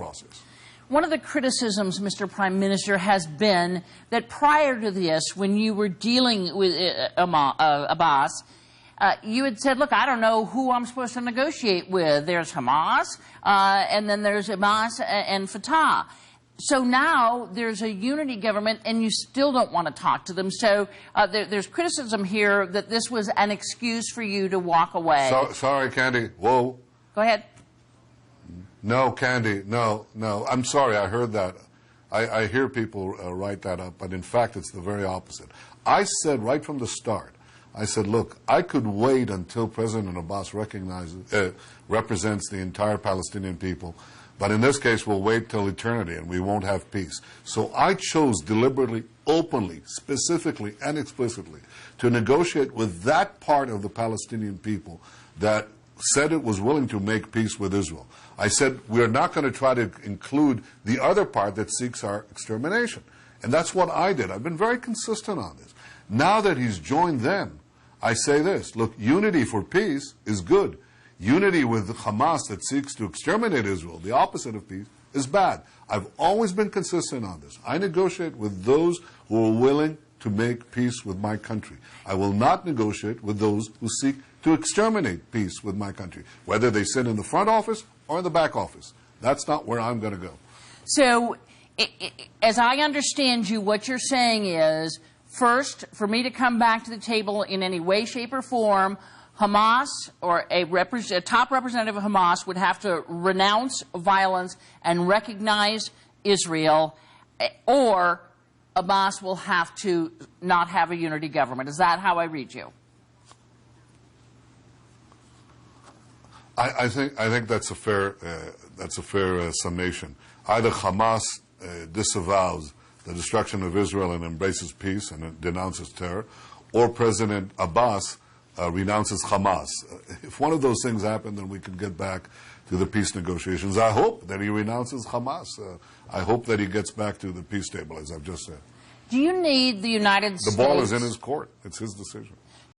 process. One of the criticisms, Mr. Prime Minister, has been that prior to this, when you were dealing with Abbas, you had said, look, I don't know who I'm supposed to negotiate with. There's Hamas, and then there's Hamas and Fatah. So now there's a unity government, and you still don't want to talk to them. So there's criticism here that this was an excuse for you to walk away. Sorry, Candy. Whoa. Go ahead. No, Candy, no. I'm sorry, I heard that. I hear people write that up, but in fact, it's the very opposite. I said right from the start, I said, look, I could wait until President Abbas represents the entire Palestinian people, but in this case, we'll wait till eternity and we won't have peace. So I chose deliberately, openly, specifically, and explicitly to negotiate with that part of the Palestinian people that said it was willing to make peace with Israel. I said, we're not going to try to include the other part that seeks our extermination. And that's what I did. I've been very consistent on this. Now that he's joined them, I say this, look, unity for peace is good. Unity with Hamas that seeks to exterminate Israel, the opposite of peace, is bad. I've always been consistent on this. I negotiate with those who are willing to make peace with my country. I will not negotiate with those who seek to exterminate peace with my country, whether they sit in the front office or in the back office. That's not where I'm going to go. So, as I understand you, what you're saying is, first, for me to come back to the table in any way, shape, or form, Hamas or a top representative of Hamas would have to renounce violence and recognize Israel, or Abbas will have to not have a unity government. Is that how I read you? I think that's a fair summation. Either Hamas disavows the destruction of Israel and embraces peace and denounces terror, or President Abbas renounces Hamas. If one of those things happen, then we can get back to the peace negotiations. I hope that he renounces Hamas. I hope that he gets back to the peace table, as I've just said. Do you need the United States? The ball is in his court. It's his decision.